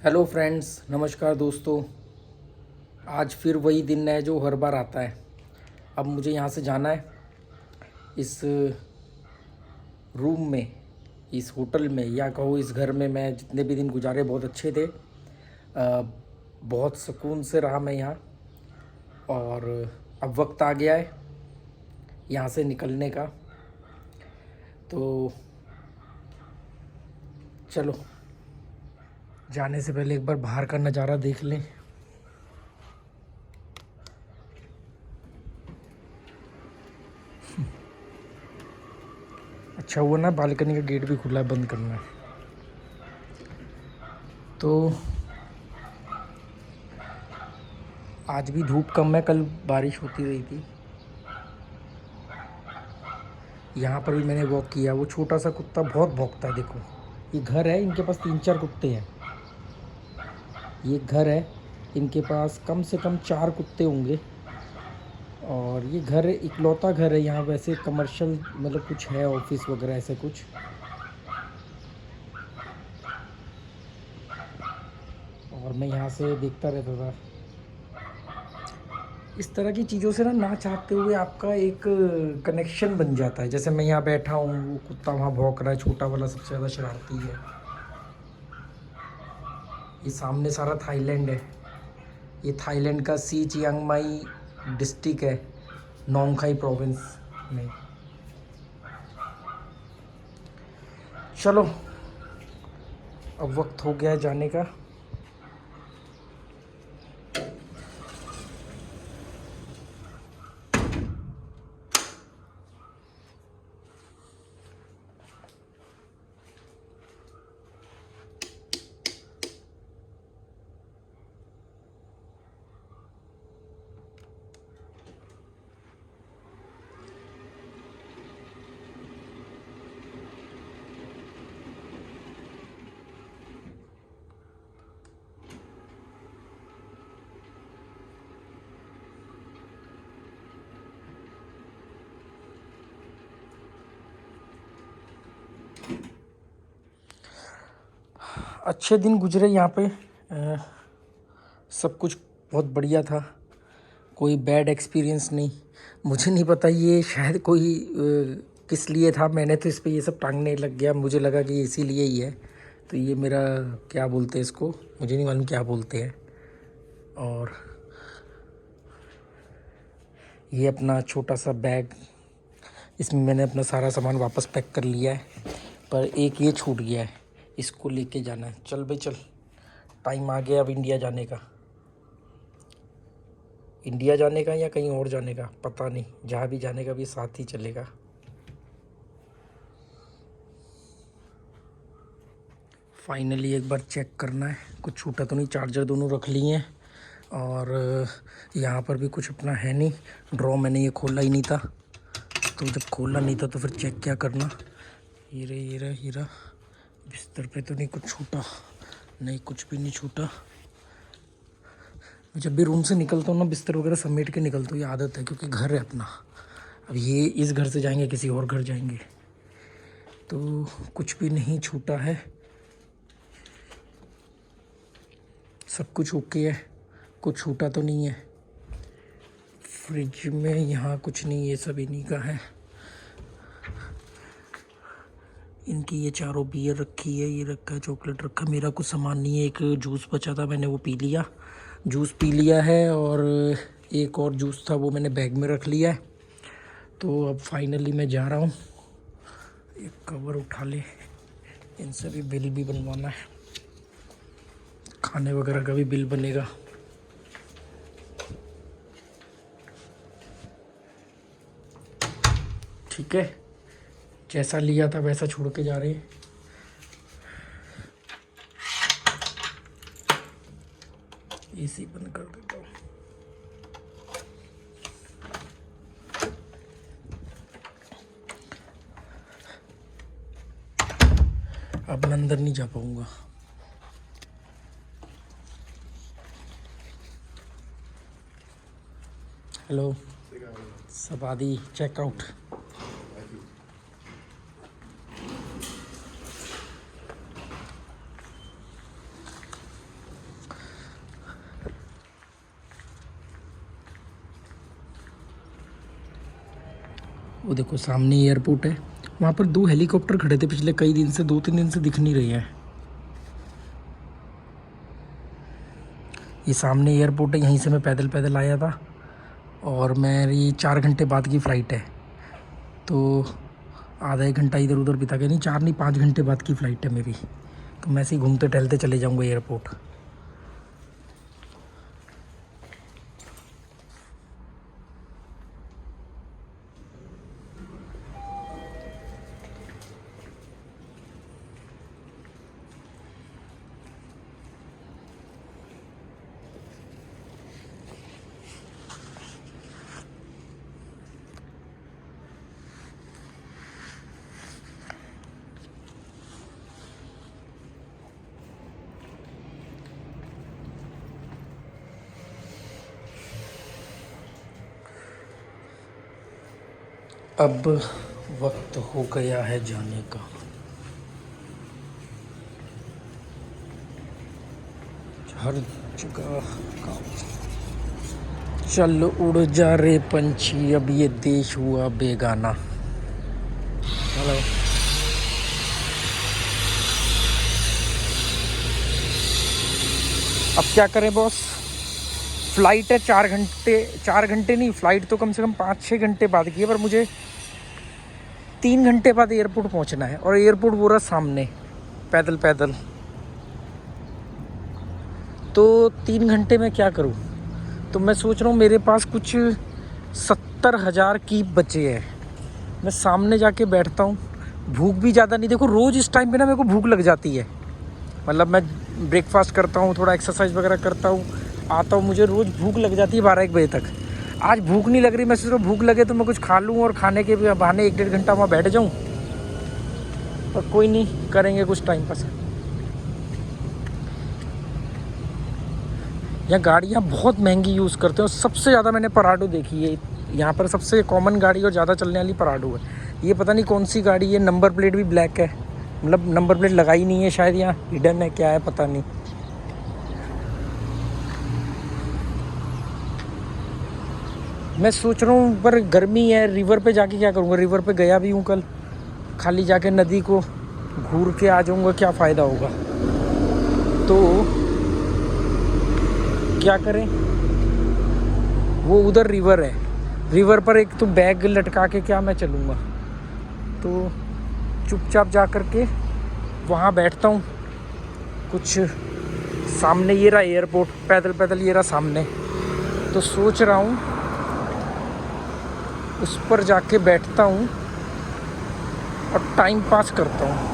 Hello friends, नमस्कार दोस्तों। आज फिर वही दिन है जो हर बार आता है। अब मुझे यहाँ से जाना है। इस रूम में, इस होटल में, या कहो इस घर में मैं जितने भी दिन गुजारे बहुत अच्छे थे। बहुत सुकून से रहा मैं यहाँ। और अब वक्त आ गया है यहाँ से निकलने का। तो चलो, जाने से पहले एक बार बाहर का नज़ारा देख लें। अच्छा हुआ ना, बालकनी का गेट भी खुला है, बंद करना है। तो आज भी धूप कम है, कल बारिश होती रही थी। यहाँ पर भी मैंने वॉक किया। वो छोटा सा कुत्ता बहुत भौंकता है। देखो, ये घर है, इनके पास 3-4 कुत्ते हैं। ये घर है, इनके पास कम से कम 4 कुत्ते होंगे। और ये घर इकलौता घर है यहाँ। वैसे कमर्शियल मतलब कुछ है, ऑफिस वगैरह ऐसे कुछ। और मैं यहाँ से देखता रहता था। इस तरह की चीज़ों से ना चाहते हुए आपका एक कनेक्शन बन जाता है। जैसे मैं यहाँ बैठा हूँ, वो कुत्ता वहाँ भौंक रहा है, छोटा वाला सबसे ज़्यादा शरारती है। ये सामने सारा थाईलैंड है। ये थाईलैंड का सी चियांग माई डिस्ट्रिक्ट है, नोंगखाई प्रोविंस में। चलो, अब वक्त हो गया है जाने का। अच्छे दिन गुजरे यहाँ पे। सब कुछ बहुत बढ़िया था, कोई बैड एक्सपीरियंस नहीं। मुझे नहीं पता ये शायद कोई किस लिए था। मैंने तो इस पे ये सब टांगने लग गया। मुझे लगा कि इसीलिए ही है। तो ये मेरा, क्या बोलते हैं इसको, मुझे नहीं मालूम क्या बोलते हैं। और ये अपना छोटा सा बैग, इसमें मैंने अपना सारा सामान वापस पैक कर लिया है। पर एक ये छूट गया है, इसको लेके जाना है। चल भाई चल, टाइम आ गया अब इंडिया जाने का। इंडिया जाने का या कहीं और जाने का पता नहीं, जहाँ भी जाने का भी साथ ही चलेगा। फाइनली एक बार चेक करना है कुछ छूटा तो नहीं। चार्जर दोनों रख लिए हैं। और यहाँ पर भी कुछ अपना है नहीं। ड्रॉ मैंने ये खोला ही नहीं था, तो जब खोला नहीं था तो फिर चेक क्या करना। हीरा बिस्तर पे तो नहीं कुछ छूटा, नहीं कुछ भी नहीं छूटा। जब भी रूम से निकलता हूँ ना, बिस्तर वगैरह समेट के निकलता हूँ। ये आदत है, क्योंकि घर है अपना। अब ये इस घर से जाएंगे, किसी और घर जाएंगे, तो कुछ भी नहीं छूटा है। सब कुछ ओके है, कुछ छूटा तो नहीं है। फ्रिज में यहाँ कुछ नहीं, ये सब इन्हीं का है। इनकी ये चारों बियर रखी है, ये रखा है, चॉकलेट रखा। मेरा कुछ सामान नहीं है। एक जूस बचा था, मैंने वो पी लिया, जूस पी लिया है। और एक और जूस था, वो मैंने बैग में रख लिया है। तो अब फाइनली मैं जा रहा हूँ। एक कवर उठा ले, इनसे भी बिल भी बनवाना है, खाने वगैरह का भी बिल बनेगा। ठीक है, जैसा लिया था वैसा छोड़ के जा रहे हैं। एसी बंद कर देता हूँ। अब मैं अंदर नहीं जा पाऊंगा। हेलो सबादी, चेकआउट। वो देखो सामने एयरपोर्ट है। वहाँ पर 2 हेलीकॉप्टर खड़े थे पिछले कई दिन से, 2-3 दिन से दिख नहीं रहे हैं। ये सामने एयरपोर्ट है, यहीं से मैं पैदल पैदल आया था और मेरी 4 घंटे बाद की फ़्लाइट है, तो आधा 1 घंटा इधर उधर बिता के, नहीं 4 नहीं 5 घंटे बाद की फ़्लाइट है मेरी, तो मैं ऐसे ही घूमते टहलते चले जाऊँगा एयरपोर्ट। अब वक्त हो गया है जाने का। हर जगह काम। चल उड़ जा रे पंछी, अब ये देश हुआ बेगाना। हेलो। अब क्या करें बॉस, फ़्लाइट है 4 घंटे नहीं, फ़्लाइट तो कम से कम 5-6 घंटे बाद की है, पर मुझे 3 घंटे बाद एयरपोर्ट पहुंचना है और एयरपोर्ट वो रहा सामने, पैदल पैदल। तो 3 घंटे में क्या करूं? तो मैं सोच रहा हूँ मेरे पास कुछ 70,000 की बचे हैं, मैं सामने जाके बैठता हूँ। भूख भी ज़्यादा नहीं, देखो रोज़ इस टाइम पे ना मेरे को भूख लग जाती है, मतलब मैं ब्रेकफास्ट करता हूँ, थोड़ा एक्सरसाइज वगैरह करता हूँ, आता हूँ, मुझे रोज़ भूख लग जाती है 12-1 बजे तक। आज भूख नहीं लग रही, मैं सोच रहा हूँ भूख लगे तो मैं कुछ खा लूँ और खाने के बहाने 1-1.5 घंटा वहाँ बैठ जाऊँ, पर कोई नहीं, करेंगे कुछ टाइम पास। यहाँ गाड़ियाँ बहुत महंगी यूज़ करते हैं और सबसे ज़्यादा मैंने पराडो देखी है यहाँ पर, सबसे कॉमन गाड़ी और ज़्यादा चलने वाली पराडो है। ये पता नहीं कौन सी गाड़ी है, नंबर प्लेट भी ब्लैक है, मतलब नंबर प्लेट लगाई नहीं है शायद, यहाँ हिडन है क्या है पता नहीं। मैं सोच रहा हूँ पर गर्मी है, रिवर पे जाके क्या करूँगा, रिवर पे गया भी हूँ कल, खाली जाके नदी को घूर के आ जाऊँगा, क्या फ़ायदा होगा। तो क्या करें, वो उधर रिवर है, रिवर पर एक तो बैग लटका के क्या मैं चलूँगा, तो चुपचाप जा कर के वहाँ बैठता हूँ। कुछ सामने ये रहा एयरपोर्ट, पैदल पैदल ये रहा सामने, तो सोच रहा हूँ उस पर जाके बैठता हूँ और टाइम पास करता हूँ।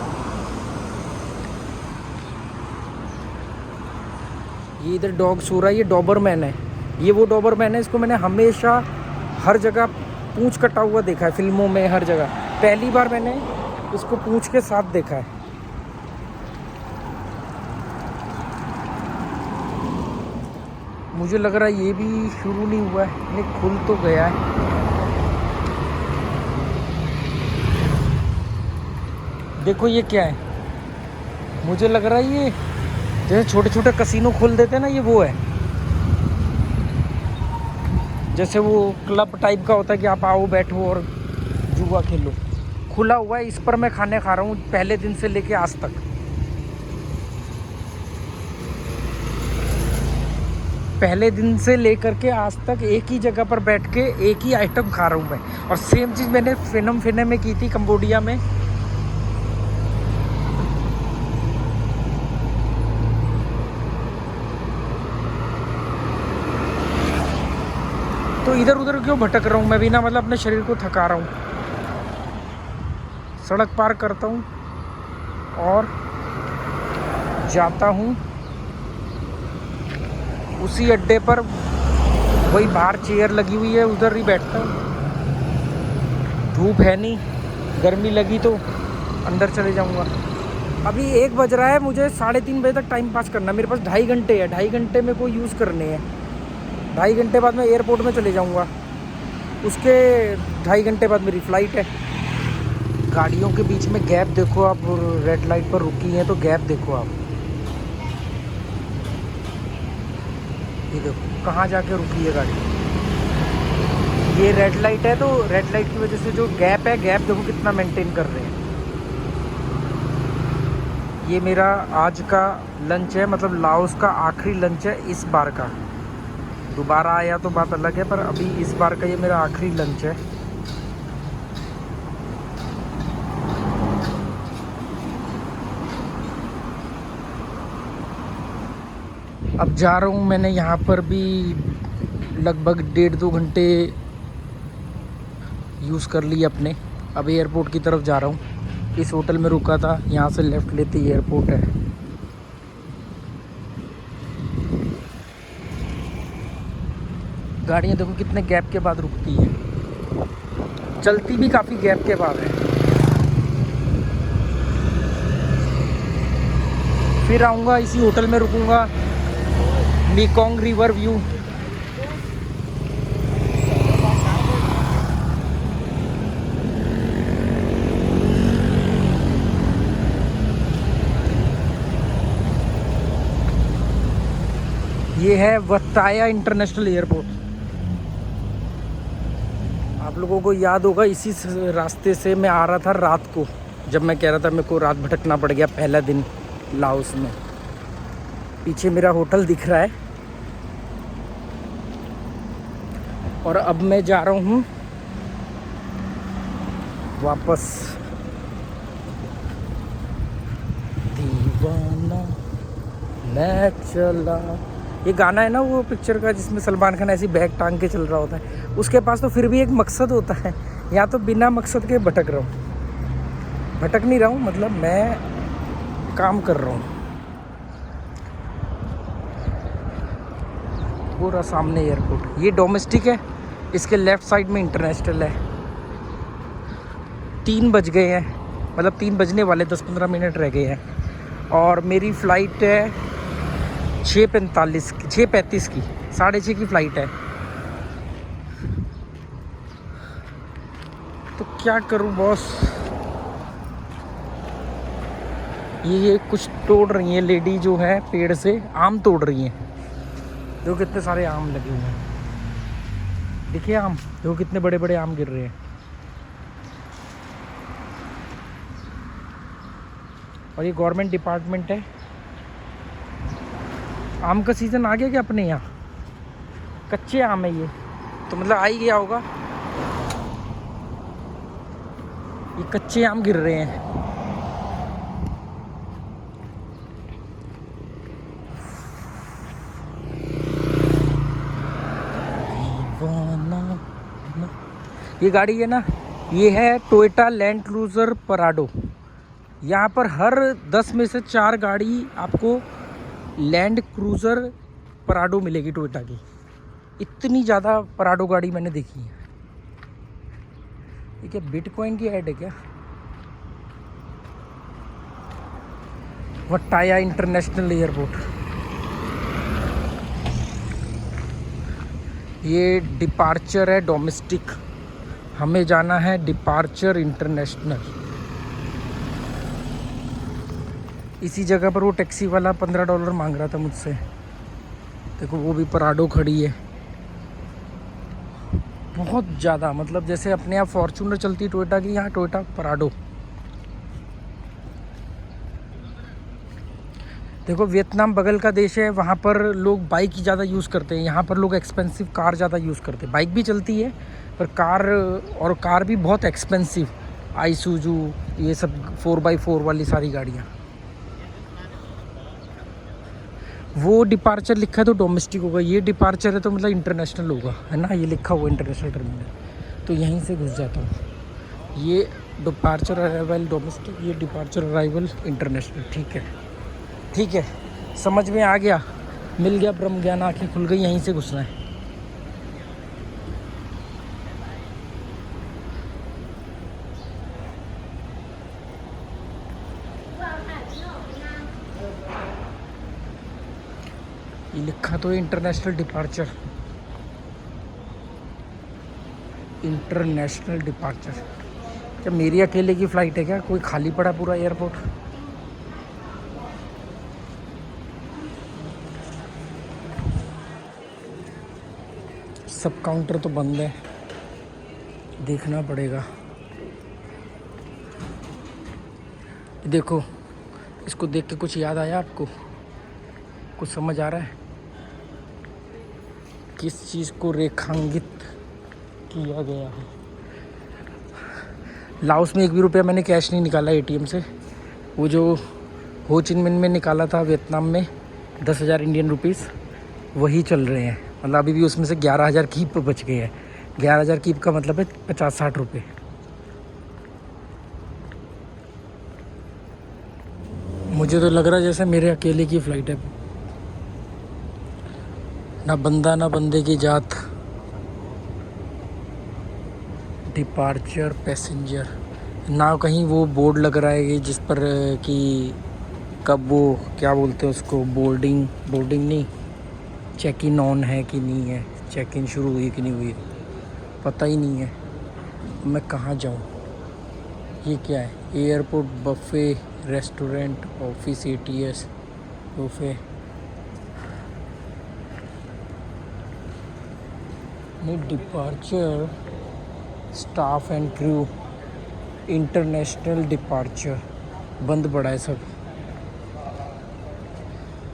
ये इधर डॉग सो रहा है, ये डॉबरमैन है, ये वो डॉबरमैन है, इसको मैंने हमेशा हर जगह पूंछ कटा हुआ देखा है, फिल्मों में हर जगह। पहली बार मैंने इसको पूंछ के साथ देखा है। मुझे लग रहा है ये भी शुरू नहीं हुआ है, नहीं खुल तो गया है। देखो ये क्या है, मुझे लग रहा है ये जैसे छोटे छोटे कसिनो खोल देते हैं ना, ये वो है, जैसे वो क्लब टाइप का होता है कि आप आओ बैठो और जुआ खेलो। खुला हुआ है, इस पर मैं खाने खा रहा हूँ पहले दिन से लेके आज तक। पहले दिन से लेकर के आज तक एक ही जगह पर बैठ के एक ही आइटम खा रहा हूँ मैं। और सेम चीज़ मैंने फिनम फिने में की थी, कंबोडिया में। तो इधर उधर क्यों भटक रहा हूँ मैं भी ना, मतलब अपने शरीर को थका रहा हूँ। सड़क पार करता हूँ और जाता हूँ उसी अड्डे पर, वही बाहर चेयर लगी हुई है उधर ही बैठता हूँ। धूप है नहीं, गर्मी लगी तो अंदर चले जाऊँगा। अभी 1 बज रहा है, मुझे 3:30 बजे तक टाइम पास करना है। मेरे पास 2.5 घंटे है, 2.5 घंटे में कोई यूज़ करने हैं। 2.5 घंटे बाद मैं एयरपोर्ट में चले जाऊँगा, उसके 2.5 घंटे बाद मेरी फ़्लाइट है। गाड़ियों के बीच में गैप देखो आप, रेड लाइट पर रुकी हैं तो गैप देखो आप, ये देखो कहाँ जाके रुकी है गाड़ी। ये रेड लाइट है, तो रेड लाइट की वजह से जो गैप है, गैप देखो कितना मेंटेन कर रहे हैं। ये मेरा आज का लंच है, मतलब लाओस का आखिरी लंच है इस बार का। दोबारा आया तो बात अलग है, पर अभी इस बार का ये मेरा आखिरी लंच है। अब जा रहा हूँ, मैंने यहाँ पर भी लगभग 1.5-2 घंटे यूज़ कर लिए अपने। अब एयरपोर्ट की तरफ जा रहा हूँ। इस होटल में रुका था, यहाँ से लेफ़्ट लेते ही एयरपोर्ट है। गाड़ियाँ देखो कितने गैप के बाद रुकती हैं, चलती भी काफ़ी गैप के बाद है। फिर आऊँगा, इसी होटल में रुकूँगा। Mekong river view. ये है वत्ताया इंटरनेशनल एयरपोर्ट। आप लोगों को याद होगा, इसी रास्ते से मैं आ रहा था रात को, जब मैं कह रहा था मेरे को रात भटकना पड़ गया पहला दिन लाओस में। पीछे मेरा होटल दिख रहा है और अब मैं जा रहा हूँ वापस। दीवाना मैं चला, ये गाना है ना वो पिक्चर का, जिसमें सलमान खान ऐसी बैग टांग के चल रहा होता है। उसके पास तो फिर भी एक मकसद होता है, यहाँ तो बिना मकसद के भटक रहा हूँ। भटक नहीं रहा हूँ, मतलब मैं काम कर रहा हूँ। पूरा सामने एयरपोर्ट, ये डोमेस्टिक है, इसके लेफ़्ट साइड में इंटरनेशनल है। 3 बज गए हैं, मतलब 3 बजने वाले, 10-15 मिनट रह गए हैं। और मेरी फ़्लाइट है 6:35 की, 6:30 की फ़्लाइट है। तो क्या करूं बॉस। ये कुछ तोड़ रही हैं लेडी जो है, पेड़ से आम तोड़ रही हैं। देखो कितने सारे आम लगे हुए हैं, देखिए आम, देखो कितने बड़े बड़े आम गिर रहे हैं। और ये गवर्नमेंट डिपार्टमेंट है। आम का सीज़न आ गया क्या अपने यहाँ? कच्चे आम है ये, तो मतलब आ ही गया होगा। ये कच्चे आम गिर रहे हैं। ये गाड़ी है ना, ये है टोयोटा लैंड क्रूज़र पराडो। यहाँ पर हर 10 में से 4 गाड़ी आपको लैंड क्रूज़र पराडो मिलेगी टोयोटा की। इतनी ज़्यादा पराडो गाड़ी मैंने देखी है। ये क्या बिटकॉइन की ऐड है क्या? वट्टाया इंटरनेशनल एयरपोर्ट। ये डिपार्चर है डोमेस्टिक, हमें जाना है डिपार्चर इंटरनेशनल। इसी जगह पर वो टैक्सी वाला $15 मांग रहा था मुझसे। देखो वो भी पराडो खड़ी है, बहुत ज़्यादा, मतलब जैसे अपने यहाँ फॉर्च्यूनर चलती है टोयोटा की, यहाँ टोयोटा पराडो। देखो वियतनाम बगल का देश है, वहाँ पर लोग बाइक ही ज़्यादा यूज़ करते हैं। यहाँ पर लोग एक्सपेंसिव कार ज़्यादा यूज़ करते हैं। बाइक भी चलती है पर कार भी बहुत एक्सपेंसिव। आईसूजू, ये सब 4x4 वाली सारी गाड़ियाँ। वो डिपार्चर लिखा है तो डोमेस्टिक होगा, ये डिपार्चर है तो मतलब इंटरनेशनल होगा, है ना। ये लिखा हुआ इंटरनेशनल टर्मिनल, तो यहीं से घुस जाता हूँ। ये डिपार्चर अराइवल डोमेस्टिक, ये डिपार्चर अराइवल इंटरनेशनल। ठीक है, ठीक है, समझ में आ गया, मिल गया ब्रह्म ज्ञान, आँखें खुल गई, यहीं से घुसना है। ये लिखा तो है इंटरनेशनल डिपार्चर, इंटरनेशनल डिपार्चर। क्या मेरी अकेले की फ़्लाइट है क्या? कोई खाली पड़ा पूरा एयरपोर्ट? सब काउंटर तो बंद है। देखना पड़ेगा। देखो, इसको देख के कुछ याद आया आपको? कुछ समझ आ रहा है किस चीज़ को रेखांकित किया गया है? लाओस में 1 भी रुपया मैंने कैश नहीं निकाला एटीएम से। वो जो हो चिन मिन में निकाला था वियतनाम में 10,000 इंडियन रुपीस, वही चल रहे हैं। मतलब अभी भी उसमें से 11,000 कीप बच गए हैं। 11,000 कीप का मतलब है 50-60 रुपये। मुझे तो लग रहा है जैसे मेरे अकेले की फ़्लाइट है। ना बंदा ना बंदे की जात। डिपार्चर पैसेंजर, ना कहीं वो बोर्ड लग रहा है कि जिस पर कि कब वो क्या बोलते हैं उसको, बोर्डिंग नहीं, चेक इन ऑन है कि नहीं है, चेक इन शुरू हुई कि नहीं हुई, पता ही नहीं है। मैं कहाँ जाऊँ? ये क्या है? Airport buffet restaurant office ATS buffet नहीं। Departure staff and crew international departure बंद पड़ा है सब।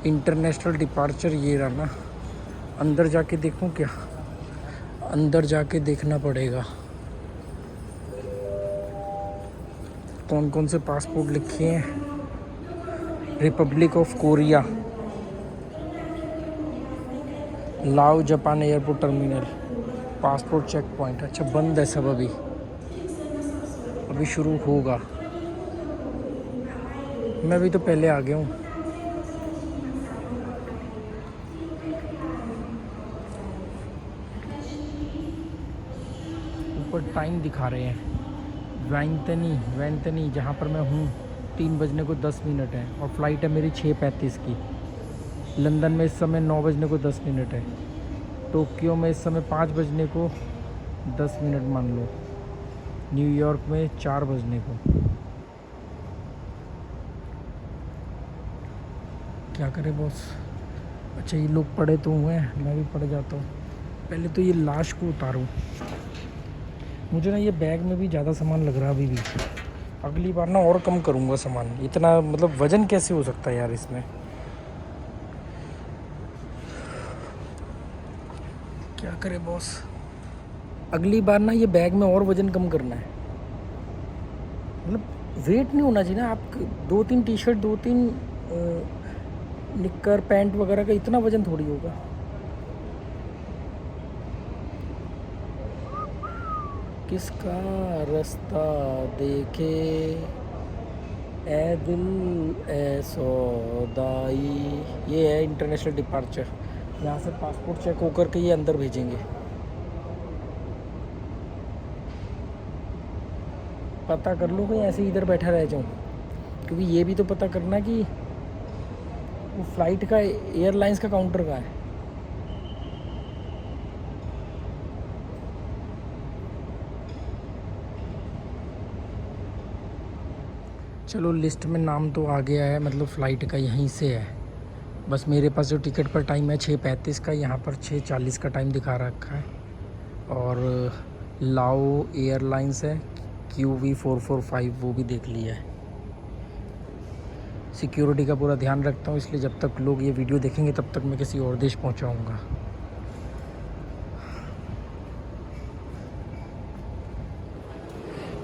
इंटरनेशनल डिपार्चर ये रहा ना। अंदर जाके देखूं क्या? अंदर जाके देखना पड़ेगा कौन कौन से पासपोर्ट लिखे हैं। रिपब्लिक ऑफ कोरिया, लाओ Japan airport terminal, passport check point. अच्छा बंद है सब अभी शुरू होगा। मैं भी तो पहले आ गया हूँ। ऊपर टाइम दिखा रहे हैं। वैंतनी जहाँ पर मैं हूँ 3 बजने को 10 मिनट है और फ़्लाइट है मेरी 6:35 की। लंदन में इस समय 9 बजने को 10 मिनट है। टोक्यो में इस समय 5 बजने को 10 मिनट मान लो। न्यूयॉर्क में 4 बजने को। क्या करे बॉस? अच्छा ये लोग पड़े तो हुए हैं, मैं भी पड़ जाता हूँ। पहले तो ये लाश को उतारूँ। मुझे ना ये बैग में भी ज़्यादा सामान लग रहा है अभी भी। अगली बार ना और कम करूँगा सामान। इतना मतलब वज़न कैसे हो सकता है यार इसमें? क्या करे बॉस? अगली बार ना ये बैग में और वज़न कम करना है। मतलब वेट नहीं होना चाहिए ना। आप 2-3 टी-शर्ट 2-3 निक्कर पैंट वगैरह का इतना वज़न थोड़ी होगा। किसका रास्ता देखे ए दिल ए सौदाई। ये है इंटरनेशनल डिपार्चर। यहाँ से पासपोर्ट चेक होकर के ये अंदर भेजेंगे। पता कर लो कहीं ऐसे इधर बैठा रह जाऊँ, क्योंकि ये भी तो पता करना कि वो फ़्लाइट का एयरलाइंस का काउंटर कहाँ है। चलो लिस्ट में नाम तो आ गया है, मतलब फ़्लाइट का यहीं से है। बस मेरे पास जो टिकट पर टाइम है 6:35 का, यहाँ पर 6:40 का टाइम दिखा रखा है। और लाओ एयरलाइंस है QV445, वो भी देख लिया है। सिक्योरिटी का पूरा ध्यान रखता हूँ, इसलिए जब तक लोग ये वीडियो देखेंगे तब तक मैं किसी और देश पहुँचाऊँगा।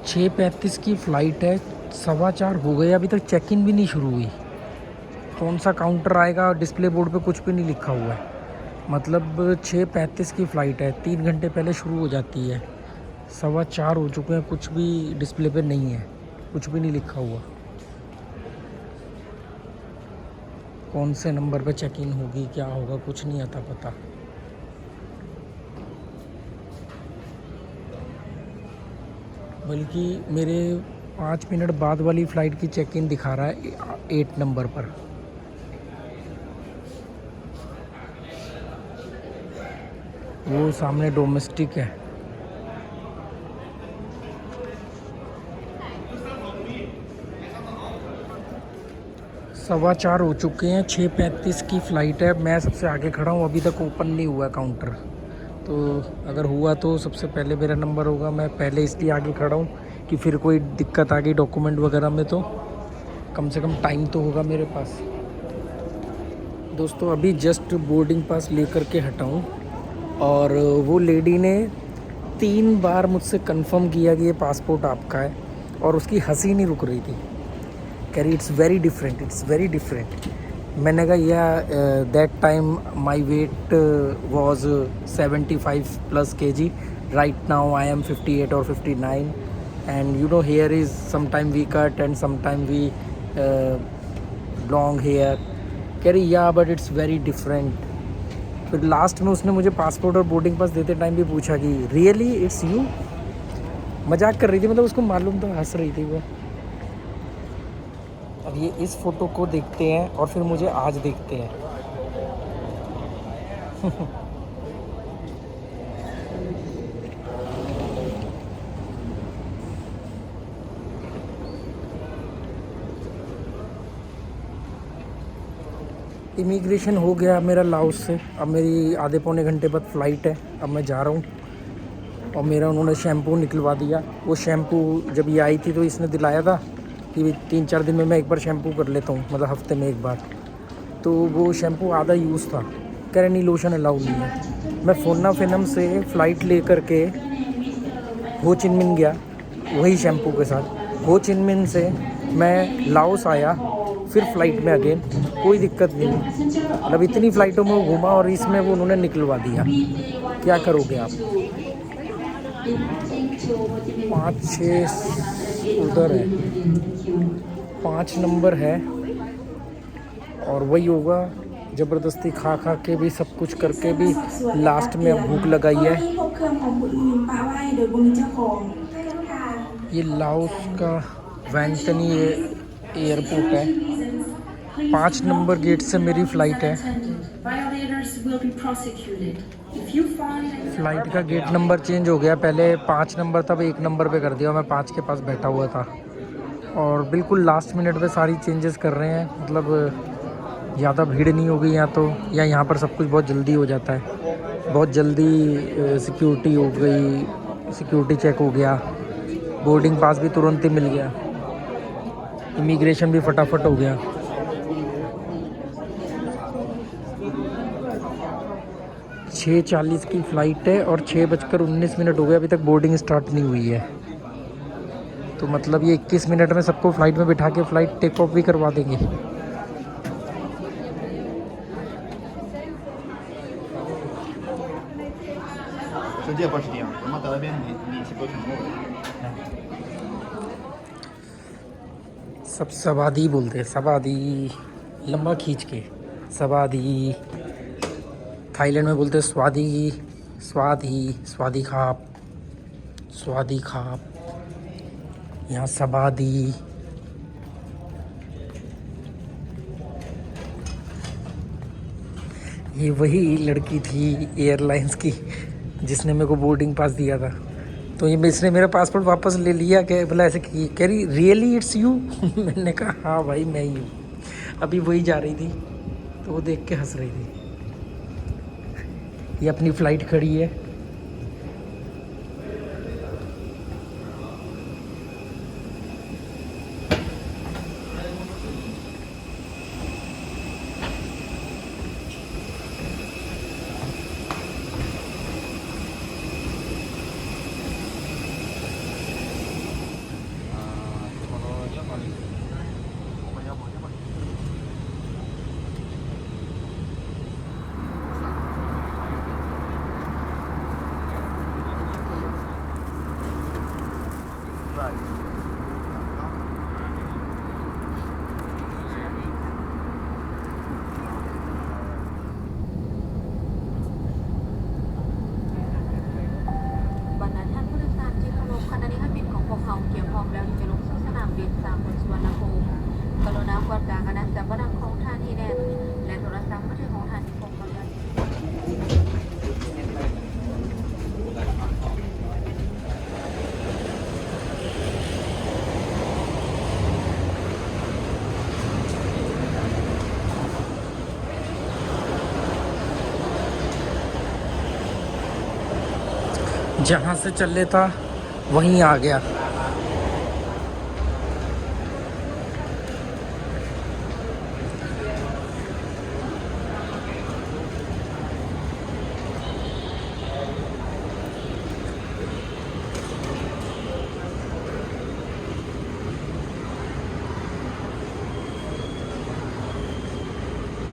छः 35 की फ़्लाइट है, 4:15 हो गए, अभी तक चेक इन भी नहीं शुरू हुई। कौन सा काउंटर आएगा? डिस्प्ले बोर्ड पे कुछ भी नहीं लिखा हुआ है। मतलब 6:35 की फ़्लाइट है, 3 घंटे पहले शुरू हो जाती है। 4:15 हो चुके हैं, कुछ भी डिस्प्ले पे नहीं है, कुछ भी नहीं लिखा हुआ। कौन से नंबर पे चेक इन होगी, क्या होगा, कुछ नहीं आता पता। बल्कि मेरे 5 मिनट बाद वाली फ़्लाइट की चेक इन दिखा रहा है 8 नंबर पर। वो सामने डोमेस्टिक है। सवा चार हो चुके हैं, 6:35 की फ़्लाइट है। मैं सबसे आगे खड़ा हूँ, अभी तक ओपन नहीं हुआ काउंटर। तो अगर हुआ तो सबसे पहले मेरा नंबर होगा। मैं पहले इसलिए आगे खड़ा हूँ कि फिर कोई दिक्कत आ गई डॉक्यूमेंट वगैरह में तो कम से कम टाइम तो होगा मेरे पास। दोस्तों अभी जस्ट बोर्डिंग पास लेकर के हटा हूँ और वो लेडी ने 3 बार मुझसे कंफर्म किया कि ये पासपोर्ट आपका है और उसकी हंसी नहीं रुक रही थी। कह रही it's very different, it's very different. मैंने कहा या that time my weight was 75 plus KG, right now I am 58 और 59 and you know hair is sometime we cut and sometime we long hair. कह रही या बट इट्स वेरी डिफरेंट। फिर last में उसने मुझे पासपोर्ट और बोर्डिंग पास देते टाइम भी पूछा कि रियली इट्स यू। मजाक कर रही थी, मतलब उसको मालूम था, हंस रही थी वो। अब ये इस फ़ोटो को देखते हैं और फिर मुझे आज देखते हैं। इमिग्रेशन हो गया मेरा लाओस से। अब मेरी आधे पौने घंटे बाद फ़्लाइट है। अब मैं जा रहा हूँ और मेरा उन्होंने शैम्पू निकलवा दिया। वो शैम्पू जब ये आई थी तो इसने दिलाया था कि 3-4 दिन में मैं एक बार शैम्पू कर लेता हूँ, मतलब हफ्ते में एक बार। तो वो शैम्पू आधा यूज़ था। कह रहे नहीं लोशन अलाउड नहीं है। मैं फोना फिनम से फ़्लाइट ले कर के हो चिन मिन गया वही शैम्पू के साथ। हो चिन मिन से मैं लाओस आया, फिर फ़्लाइट में अगेन, कोई दिक्कत नहीं। मतलब इतनी फ़्लाइटों में वो घूमा और इसमें वो उन्होंने निकलवा दिया। क्या करोगे आप? 5-6 उधर है, 5 नंबर है और वही होगा। ज़बरदस्ती खा खा के भी, सब कुछ करके भी लास्ट में अब भूख लगाई है। ये लाओस का वैंटनी एयरपोर्ट है। 5 नंबर गेट से मेरी फ़्लाइट है। फ़्लाइट का गेट नंबर चेंज हो गया, पहले 5 नंबर था, 1 नंबर पे कर दिया। मैं 5 के पास बैठा हुआ था और बिल्कुल लास्ट मिनट पे सारी चेंजेस कर रहे हैं। मतलब ज़्यादा भीड़ नहीं होगी यहाँ तो, या यहाँ पर सब कुछ बहुत जल्दी हो जाता है। बहुत जल्दी सिक्योरिटी हो गई, सिक्योरिटी चेक हो गया, बोर्डिंग पास भी तुरंत ही मिल गया, इमिग्रेशन भी फटाफट हो गया। छः 40 की फ़्लाइट है और 6:19 हो गए, अभी तक बोर्डिंग स्टार्ट नहीं हुई है। तो मतलब ये 21 मिनट में सबको फ़्लाइट में बिठा के फ़्लाइट टेक ऑफ भी करवा देंगे। सब सवादी बोलते हैं, सवादी, लंबा खींच के सवादी। थाईलैंड में बोलते हैं स्वादी, स्वादी, स्वादी खाप, स्वादी खाप। यहाँ सवादी। ये वही लड़की थी एयरलाइंस की जिसने मेरे को बोर्डिंग पास दिया था। तो ये इसने मेरा पासपोर्ट वापस ले लिया। क्या बोला ऐसे कि कह रही रियली इट्स यू। मैंने कहा हाँ भाई मैं ही हूँ। अभी वही जा रही थी तो वो देख के हंस रही थी। ये अपनी फ़्लाइट खड़ी है। जहाँ से चल लेता वहीं आ गया।